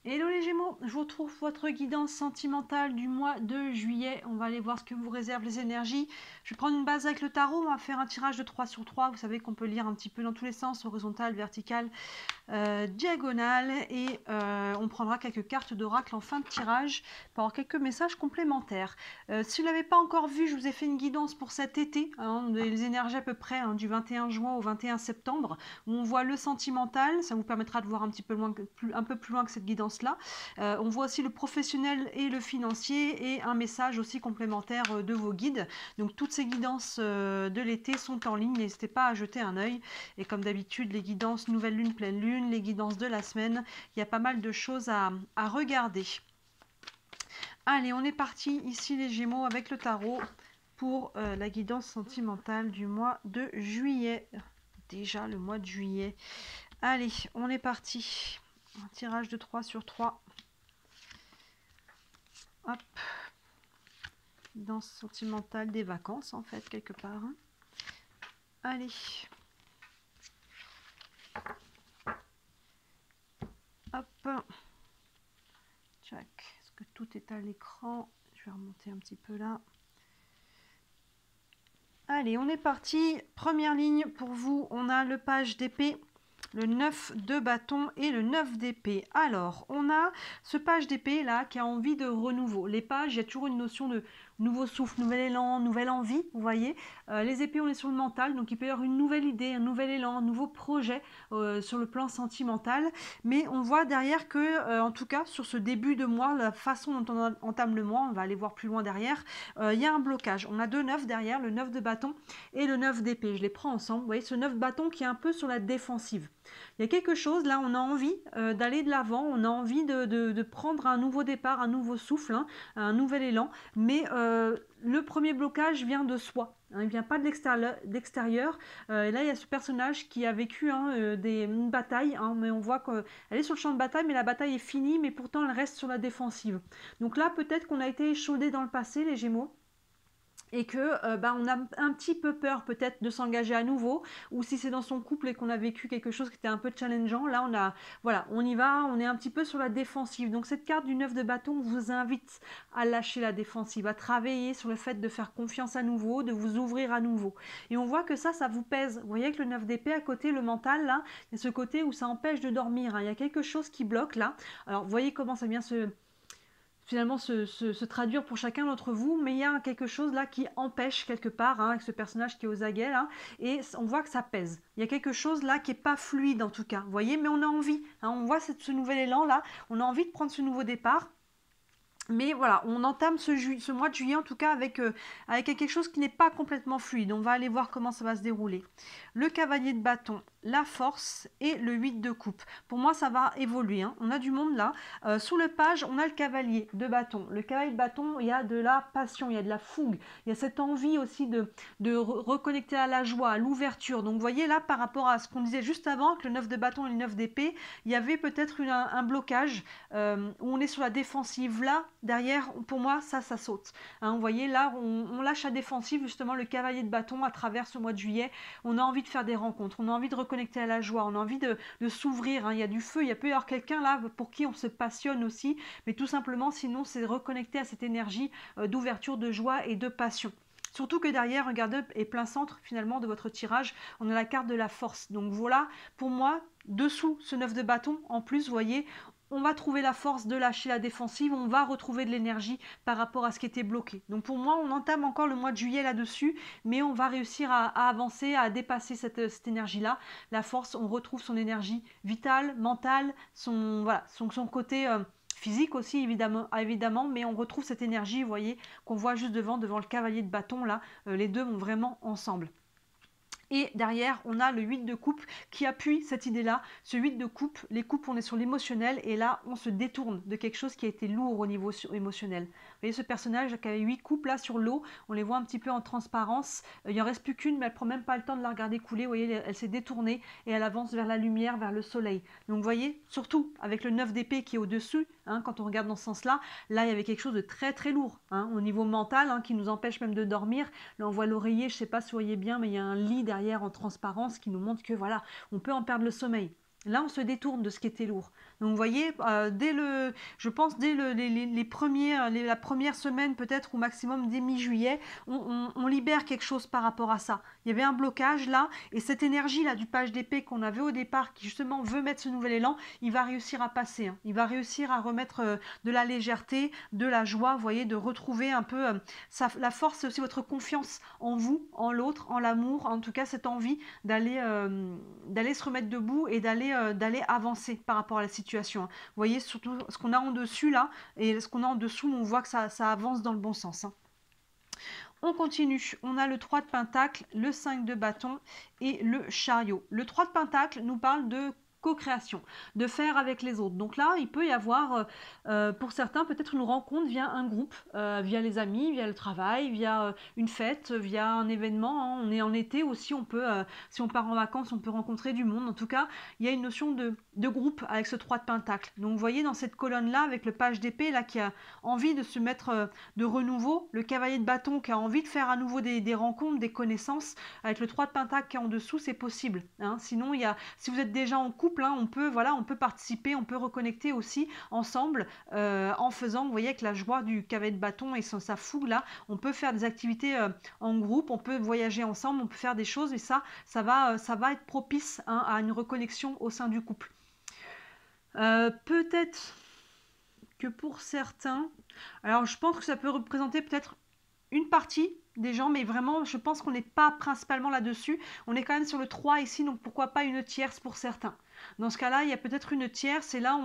Hello les Gémeaux, je vous retrouve votre guidance sentimentale du mois de juillet. On va aller voir ce que vous réservent les énergies. Je vais prendre une base avec le tarot, on va faire un tirage de 3 sur 3. Vous savez qu'on peut lire un petit peu dans tous les sens, horizontal, vertical, diagonale. Et on prendra quelques cartes d'oracle en fin de tirage pour avoir quelques messages complémentaires. Si vous ne l'avez pas encore vu, je vous ai fait une guidance pour cet été, les énergies à peu près du 21 juin au 21 septembre, où on voit le sentimental. Ça vous permettra de voir un petit peu un peu plus loin que cette guidance là. On voit aussi le professionnel et le financier et un message aussi complémentaire de vos guides. Donc toutes ces guidances de l'été sont en ligne, n'hésitez pas à jeter un œil. Et comme d'habitude, les guidances nouvelle lune, pleine lune, les guidances de la semaine, il y a pas mal de choses à regarder. Allez, on est parti ici les Gémeaux avec le tarot pour la guidance sentimentale du mois de juillet. Déjà le mois de juillet. Allez, on est parti. Un tirage de 3 sur 3. Hop. Danse sentimentale des vacances, en fait, quelque part. Allez. Hop. Tchac. Est-ce que tout est à l'écran? Je vais remonter un petit peu là. Allez, on est parti. Première ligne pour vous, on a le page d'épée, le 9 de bâton et le 9 d'épée. Alors, on a ce page d'épée là qui a envie de renouveau. Les pages, il y a toujours une notion de nouveau souffle, nouvel élan, nouvelle envie, vous voyez. Les épées, on est sur le mental, donc il peut y avoir une nouvelle idée, un nouvel élan, un nouveau projet sur le plan sentimental. Mais on voit derrière que, en tout cas, sur ce début de mois, la façon dont on entame le mois, on va aller voir plus loin derrière, il y a un blocage. On a deux 9 derrière, le 9 de bâton et le 9 d'épée. Je les prends ensemble. Vous voyez, ce 9 bâton qui est un peu sur la défensive. Il y a quelque chose, là, on a envie d'aller de l'avant, on a envie de prendre un nouveau départ, un nouveau souffle, un nouvel élan, mais le premier blocage vient de soi. Il ne vient pas de l'extérieur. Et là, il y a ce personnage qui a vécu une bataille, mais on voit qu'elle est sur le champ de bataille, mais la bataille est finie, mais pourtant elle reste sur la défensive. Donc là, peut-être qu'on a été échaudé dans le passé, les Gémeaux, et que on a un petit peu peur peut-être de s'engager à nouveau, ou si c'est dans son couple et qu'on a vécu quelque chose qui était un peu challengeant, là on y va, on est un petit peu sur la défensive. Donc cette carte du 9 de bâton vous invite à lâcher la défensive, à travailler sur le fait de faire confiance à nouveau, de vous ouvrir à nouveau. Et on voit que ça vous pèse. Vous voyez que le 9 d'épée à côté, le mental, là, il y a ce côté où ça empêche de dormir, il y a quelque chose qui bloque là. Alors vous voyez comment ça vient finalement se traduire pour chacun d'entre vous, mais il y a quelque chose là qui empêche quelque part, avec ce personnage qui est aux aguets là, et on voit que ça pèse. Il y a quelque chose là qui n'est pas fluide en tout cas, vous voyez, mais on a envie, on voit ce nouvel élan là, on a envie de prendre ce nouveau départ. Mais voilà, on entame ce mois de juillet en tout cas avec quelque chose qui n'est pas complètement fluide. On va aller voir comment ça va se dérouler. Le cavalier de bâton, la force et le 8 de coupe. Pour moi, ça va évoluer. On a du monde là. Sous le page, on a le cavalier de bâton. Le cavalier de bâton, il y a de la passion, il y a de la fougue. Il y a cette envie aussi de reconnecter à la joie, à l'ouverture. Donc vous voyez là, par rapport à ce qu'on disait juste avant, que le 9 de bâton et le 9 d'épée, il y avait peut-être un blocage où on est sur la défensive. Là, derrière, pour moi, ça saute. Vous voyez, là, on lâche à défensive, justement, le cavalier de bâton à travers ce mois de juillet. On a envie de faire des rencontres, on a envie de reconnecter à la joie, on a envie de s'ouvrir. Il y a du feu, il peut y avoir quelqu'un là pour qui on se passionne aussi, mais tout simplement, sinon, c'est reconnecter à cette énergie d'ouverture, de joie et de passion. Surtout que derrière, regardez, et plein centre finalement de votre tirage, on a la carte de la force. Donc voilà, pour moi, dessous ce 9 de bâton, en plus, vous voyez, on va trouver la force de lâcher la défensive, on va retrouver de l'énergie par rapport à ce qui était bloqué. Donc pour moi, on entame encore le mois de juillet là-dessus, mais on va réussir à avancer, à dépasser cette énergie-là. La force, on retrouve son énergie vitale, mentale, son côté physique aussi évidemment, mais on retrouve cette énergie, vous voyez, qu'on voit juste devant le cavalier de bâton, là, les deux vont vraiment ensemble. Et derrière, on a le 8 de coupe qui appuie cette idée-là. Ce 8 de coupe, les coupes, on est sur l'émotionnel et là, on se détourne de quelque chose qui a été lourd au niveau émotionnel. Vous voyez ce personnage qui avait 8 coupes là sur l'eau, on les voit un petit peu en transparence. Il n'en reste plus qu'une, mais elle ne prend même pas le temps de la regarder couler. Vous voyez, elle s'est détournée et elle avance vers la lumière, vers le soleil. Donc vous voyez, surtout avec le 9 d'épée qui est au-dessus, quand on regarde dans ce sens-là, là, il y avait quelque chose de très très lourd au niveau mental qui nous empêche même de dormir. Là, on voit l'oreiller, je ne sais pas si vous voyez bien, mais il y a un lit derrière en transparence qui nous montre que voilà, on peut en perdre le sommeil. Là, on se détourne de ce qui était lourd. Donc vous voyez, je pense dès la première semaine peut-être ou maximum dès mi-juillet, on libère quelque chose par rapport à ça. Il y avait un blocage là, et cette énergie là du page d'épée qu'on avait au départ, qui justement veut mettre ce nouvel élan, il va réussir à passer, hein. Il va réussir à remettre de la légèreté, de la joie, vous voyez, de retrouver un peu la force, c'est aussi votre confiance en vous, en l'autre, en l'amour, en tout cas cette envie d'aller se remettre debout et d'aller avancer par rapport à la situation, hein. Vous voyez, surtout ce qu'on a en dessus là et ce qu'on a en dessous, on voit que ça avance dans le bon sens, hein. On continue, on a le 3 de pentacle, le 5 de bâton et le chariot. Le 3 de pentacle nous parle de co-création, de faire avec les autres. Donc là, il peut y avoir, pour certains, peut-être une rencontre via un groupe, via les amis, via le travail, via une fête, via un événement, hein. On est en été aussi, on peut, si on part en vacances, on peut rencontrer du monde. En tout cas, il y a une notion de groupe avec ce 3 de pentacle. Donc vous voyez dans cette colonne-là, avec le page d'épée, là, qui a envie de se mettre de renouveau, le cavalier de bâton qui a envie de faire à nouveau des rencontres, des connaissances, avec le 3 de pentacle qui est en dessous, c'est possible, hein. Sinon, si vous êtes déjà en couple, hein, on peut participer, on peut reconnecter aussi ensemble en faisant, vous voyez, avec la joie du cavalier de bâton et sa fougue là, on peut faire des activités en groupe, on peut voyager ensemble, on peut faire des choses et ça va être propice, hein, à une reconnexion au sein du couple. Peut-être que pour certains, alors je pense que ça peut représenter peut-être une partie des gens, mais vraiment, je pense qu'on n'est pas principalement là-dessus. On est quand même sur le 3 ici, donc pourquoi pas une tierce pour certains. Dans ce cas-là, il y a peut-être une tierce, et là,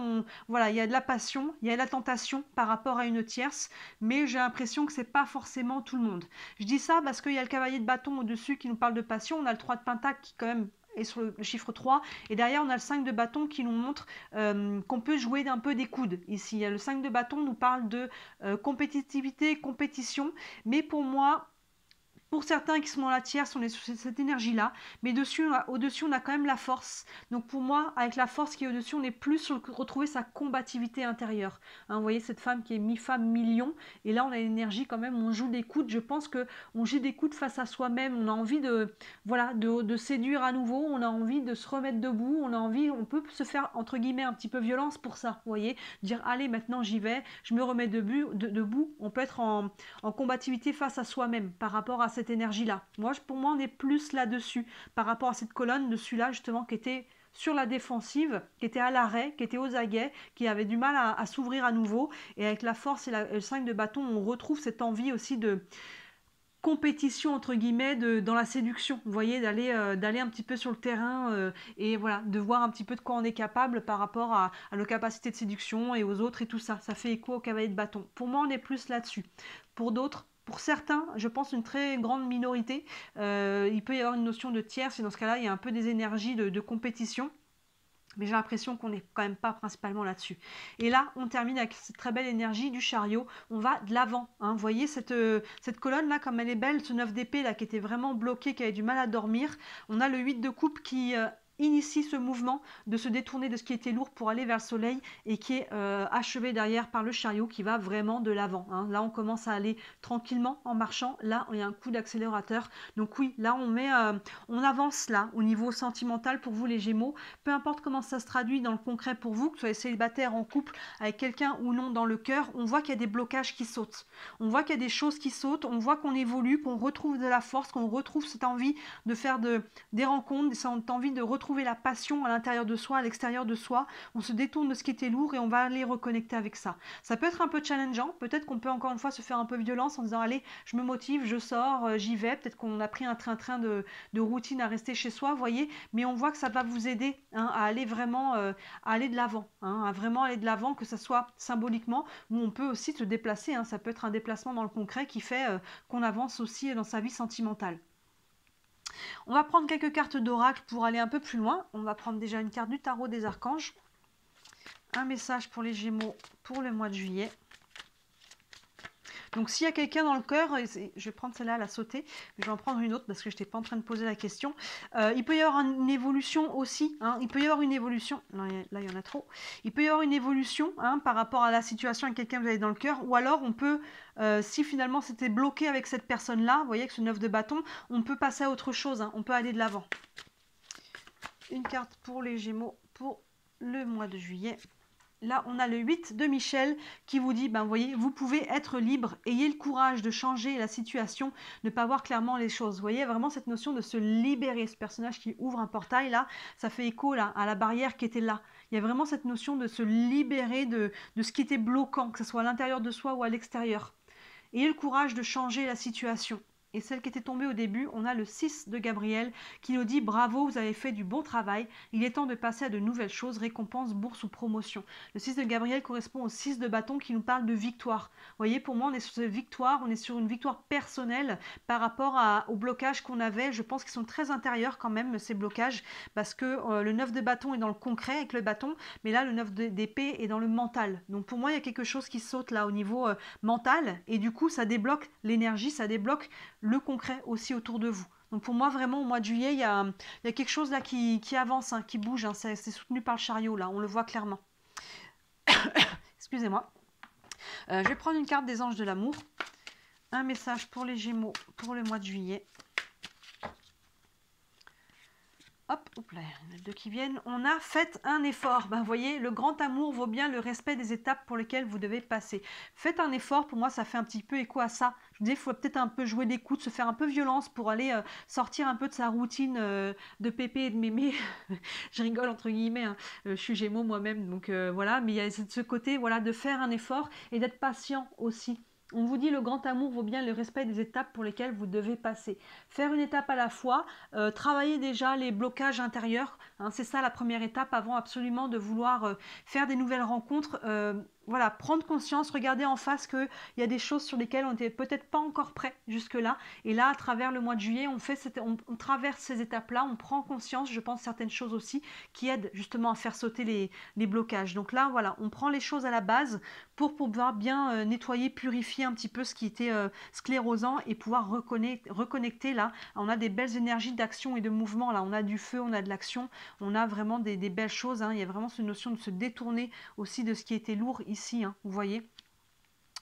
voilà, il y a de la passion, il y a de la tentation par rapport à une tierce, mais j'ai l'impression que c'est pas forcément tout le monde. Je dis ça parce qu'il y a le cavalier de bâton au-dessus qui nous parle de passion, on a le 3 de pentacle qui quand même est sur le chiffre 3, et derrière on a le 5 de bâton qui nous montre qu'on peut jouer un peu des coudes. Ici, le 5 de bâton nous parle de compétitivité, compétition, mais pour moi, pour certains qui sont dans la tierce, on est sur cette énergie-là, mais au-dessus, on a quand même la force. Donc pour moi, avec la force qui est au-dessus, on est plus sur retrouver sa combativité intérieure, hein. Vous voyez cette femme qui est mi-femme, mi-lion, et là on a l'énergie quand même, on joue des coudes. Je pense qu'on joue des coudes face à soi-même, on a envie de séduire à nouveau, on a envie de se remettre debout, on peut se faire entre guillemets un petit peu violence pour ça, vous voyez, dire allez maintenant j'y vais, je me remets debout. On peut être en combativité face à soi-même par rapport à cette énergie-là. Pour moi, on est plus là-dessus, par rapport à cette colonne dessus-là, justement, qui était sur la défensive, qui était à l'arrêt, qui était aux aguets, qui avait du mal à s'ouvrir à nouveau. Et avec la force et le 5 de bâton, on retrouve cette envie aussi de compétition, entre guillemets, dans la séduction. Vous voyez, d'aller un petit peu sur le terrain et voilà, de voir un petit peu de quoi on est capable par rapport à nos capacités de séduction et aux autres et tout ça. Ça fait écho au cavalier de bâton. Pour moi, on est plus là-dessus. Pour d'autres, pour certains, je pense une très grande minorité, il peut y avoir une notion de tierce, et dans ce cas-là, il y a un peu des énergies de compétition. Mais j'ai l'impression qu'on n'est quand même pas principalement là-dessus. Et là, on termine avec cette très belle énergie du chariot. On va de l'avant, hein. Vous voyez cette colonne-là, comme elle est belle, ce 9 d'épée là qui était vraiment bloqué, qui avait du mal à dormir. On a le 8 de coupe qui initie ce mouvement de se détourner de ce qui était lourd pour aller vers le soleil, et qui est achevé derrière par le chariot qui va vraiment de l'avant, hein. Là, on commence à aller tranquillement en marchant. Là, il y a un coup d'accélérateur. Donc oui, là, on avance là au niveau sentimental pour vous les Gémeaux. Peu importe comment ça se traduit dans le concret pour vous, que vous soyez célibataire, en couple, avec quelqu'un ou non dans le cœur, on voit qu'il y a des blocages qui sautent. On voit qu'il y a des choses qui sautent. On voit qu'on évolue, qu'on retrouve de la force, qu'on retrouve cette envie de faire des rencontres, cette envie de retrouver la passion à l'intérieur de soi, à l'extérieur de soi. On se détourne de ce qui était lourd et on va aller reconnecter avec ça. Ça peut être un peu challengeant, peut-être qu'on peut encore une fois se faire un peu violence en disant allez, je me motive, je sors, j'y vais. Peut-être qu'on a pris un train-train de routine à rester chez soi, vous voyez, mais on voit que ça va vous aider, hein, à aller vraiment à aller de l'avant, hein, à vraiment aller de l'avant, que ça soit symboliquement, ou on peut aussi se déplacer, hein. Ça peut être un déplacement dans le concret qui fait qu'on avance aussi dans sa vie sentimentale. On va prendre quelques cartes d'oracle pour aller un peu plus loin. On va prendre déjà une carte du tarot des archanges. Un message pour les Gémeaux pour le mois de juillet. Donc s'il y a quelqu'un dans le cœur, je vais prendre celle-là, la sauter, mais je vais en prendre une autre parce que je n'étais pas en train de poser la question. Il peut y avoir une évolution aussi, hein. Il peut y avoir une évolution, non, là il y en a trop. Il peut y avoir une évolution, hein, par rapport à la situation avec quelqu'un que vous avez dans le cœur, ou alors on peut, si finalement c'était bloqué avec cette personne-là, vous voyez, avec ce 9 de bâton, on peut passer à autre chose, hein, on peut aller de l'avant. Une carte pour les Gémeaux pour le mois de juillet. Là, on a le 8 de Michel qui vous dit, ben, vous voyez, vous pouvez être libre, ayez le courage de changer la situation, ne pas voir clairement les choses. Vous voyez vraiment cette notion de se libérer. Ce personnage qui ouvre un portail, là, ça fait écho là, à la barrière qui était là. Il y a vraiment cette notion de se libérer de ce qui était bloquant, que ce soit à l'intérieur de soi ou à l'extérieur. Ayez le courage de changer la situation. Et celle qui était tombée au début, on a le 6 de Gabriel qui nous dit « Bravo, vous avez fait du bon travail. Il est temps de passer à de nouvelles choses, récompense, bourse ou promotion. » Le 6 de Gabriel correspond au 6 de bâton qui nous parle de victoire. Vous voyez, pour moi, on est sur cette victoire, on est sur une victoire personnelle par rapport au blocage qu'on avait. Je pense qu'ils sont très intérieurs quand même, ces blocages, parce que le 9 de bâton est dans le concret avec le bâton, mais là, le 9 d'épée est dans le mental. Donc pour moi, il y a quelque chose qui saute là au niveau mental, et du coup, ça débloque l'énergie, ça débloque le concret aussi autour de vous. Donc pour moi, vraiment, au mois de juillet, il y a quelque chose là qui avance, hein, qui bouge. Hein, c'est soutenu par le chariot, là, on le voit clairement. Excusez-moi. Je vais prendre une carte des anges de l'amour. Un message pour les Gémeaux pour le mois de juillet. Hop là, il y en a deux qui viennent. On a fait un effort. Ben, vous voyez, le grand amour vaut bien le respect des étapes pour lesquelles vous devez passer. Faites un effort, pour moi, ça fait un petit peu écho à ça. Je vous dis, il faut peut-être un peu jouer d'écoute, se faire un peu violence pour aller sortir un peu de sa routine de pépé et de mémé. Je rigole entre guillemets, hein. Je suis Gémeaux moi-même, donc voilà. Mais il y a ce côté, voilà, de faire un effort et d'être patient aussi. On vous dit le grand amour vaut bien le respect des étapes pour lesquelles vous devez passer. Faire une étape à la fois, travailler déjà les blocages intérieurs, hein, c'est ça la première étape avant absolument de vouloir faire des nouvelles rencontres. Voilà, prendre conscience, regarder en face qu'il y a des choses sur lesquelles on n'était peut-être pas encore prêt jusque-là. Et là, à travers le mois de juillet, on traverse ces étapes-là, on prend conscience, je pense, certaines choses aussi qui aident justement à faire sauter les blocages. Donc là, voilà, on prend les choses à la base pour pouvoir bien nettoyer, purifier un petit peu ce qui était sclérosant et pouvoir reconnecter là. On a des belles énergies d'action et de mouvement là. On a du feu, on a de l'action, on a vraiment des belles choses. Hein. Il y a vraiment cette notion de se détourner aussi de ce qui était lourd ici, hein, vous voyez.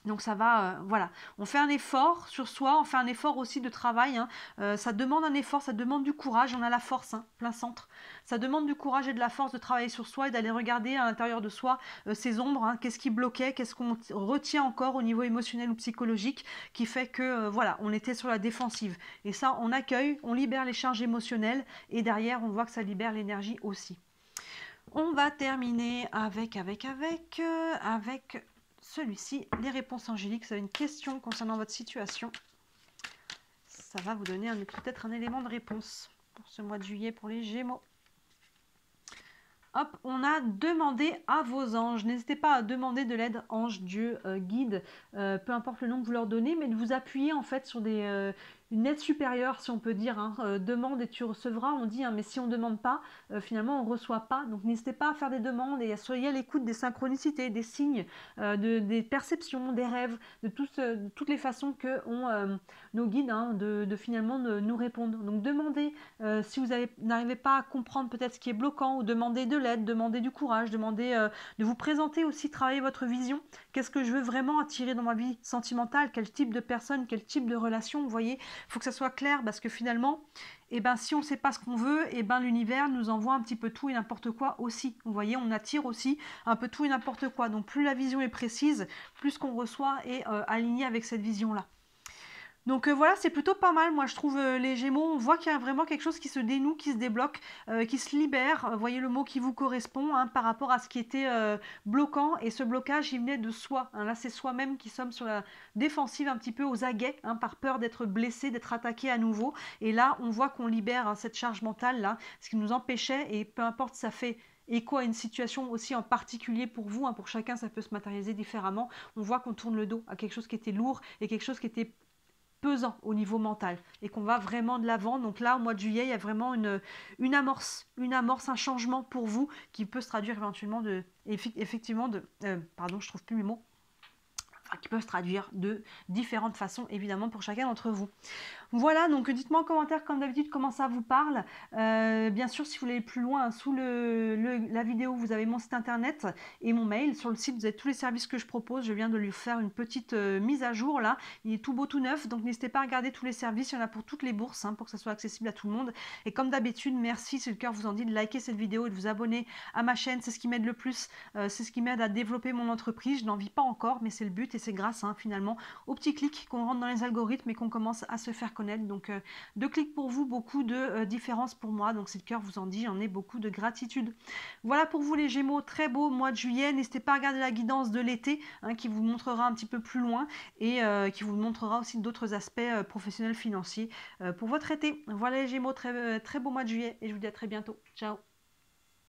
Donc ça va, voilà, on fait un effort sur soi, on fait un effort aussi de travail, hein. Ça demande un effort, ça demande du courage, on a la force, hein, plein centre. Ça demande du courage et de la force de travailler sur soi et d'aller regarder à l'intérieur de soi ces ombres, hein, qu'est-ce qui bloquait, qu'est-ce qu'on retient encore au niveau émotionnel ou psychologique qui fait que, voilà, on était sur la défensive. Et ça, on accueille, on libère les charges émotionnelles et derrière, on voit que ça libère l'énergie aussi. On va terminer avec celui-ci, les réponses angéliques. Vous avez une question concernant votre situation. Ça va vous donner peut-être un élément de réponse pour ce mois de juillet pour les Gémeaux. Hop, on a demandé à vos anges. N'hésitez pas à demander de l'aide, ange, Dieu, guide, peu importe le nom que vous leur donnez, mais de vous appuyer en fait sur une aide supérieure, si on peut dire, hein. Demande et tu recevras, on dit, hein, mais si on ne demande pas, finalement on ne reçoit pas. Donc n'hésitez pas à faire des demandes et soyez à l'écoute des synchronicités, des signes, des perceptions, des rêves, de toutes les façons que ont nos guides, hein, de finalement nous répondre. Donc demandez, si vous n'arrivez pas à comprendre peut-être ce qui est bloquant, ou demandez de l'aide, demandez du courage, demandez de vous présenter aussi, travailler votre vision. Qu'est-ce que je veux vraiment attirer dans ma vie sentimentale? Quel type de personne, quel type de relation, vous voyez? Il faut que ça soit clair parce que finalement, eh ben, si on ne sait pas ce qu'on veut, eh ben, l'univers nous envoie un petit peu tout et n'importe quoi aussi. Vous voyez, on attire aussi un peu tout et n'importe quoi. Donc plus la vision est précise, plus ce qu'on reçoit est aligné avec cette vision-là. Donc voilà, c'est plutôt pas mal, moi je trouve les Gémeaux, on voit qu'il y a vraiment quelque chose qui se dénoue, qui se débloque, qui se libère, voyez le mot qui vous correspond, hein, par rapport à ce qui était bloquant, et ce blocage il venait de soi, hein. Là c'est soi-même qui sommes sur la défensive un petit peu aux aguets, hein, par peur d'être blessé, d'être attaqué à nouveau, et là on voit qu'on libère, hein, cette charge mentale là, ce qui nous empêchait, et peu importe ça fait écho à une situation aussi en particulier pour vous, hein, pour chacun ça peut se matérialiser différemment, on voit qu'on tourne le dos à quelque chose qui était lourd, et quelque chose qui était pesant au niveau mental et qu'on va vraiment de l'avant. Donc là, au mois de juillet, il y a vraiment une amorce, un changement pour vous qui peut se traduire éventuellement effectivement pardon, je trouve plus mes mots, qui peuvent se traduire de différentes façons, évidemment, pour chacun d'entre vous. Voilà, donc dites-moi en commentaire, comme d'habitude, comment ça vous parle. Bien sûr, si vous voulez aller plus loin, sous la vidéo, vous avez mon site internet et mon mail. Sur le site, vous avez tous les services que je propose. Je viens de lui faire une petite mise à jour, là. Il est tout beau, tout neuf, donc n'hésitez pas à regarder tous les services. Il y en a pour toutes les bourses, hein, pour que ça soit accessible à tout le monde. Et comme d'habitude, merci, si le cœur vous en dit, de liker cette vidéo et de vous abonner à ma chaîne. C'est ce qui m'aide le plus. C'est ce qui m'aide à développer mon entreprise. Je n'en vis pas encore, mais c'est le but et c'est grâce, hein, finalement, aux petits clics qu'on rentre dans les algorithmes et qu'on commence à se faire connaître. Donc 2 clics pour vous, beaucoup de différences pour moi. Donc si le cœur vous en dit, j'en ai beaucoup de gratitude. Voilà pour vous les Gémeaux, très beau mois de juillet. N'hésitez pas à regarder la guidance de l'été, hein, qui vous montrera un petit peu plus loin et qui vous montrera aussi d'autres aspects professionnels financiers pour votre été. Voilà les Gémeaux, très beau mois de juillet et je vous dis à très bientôt. Ciao.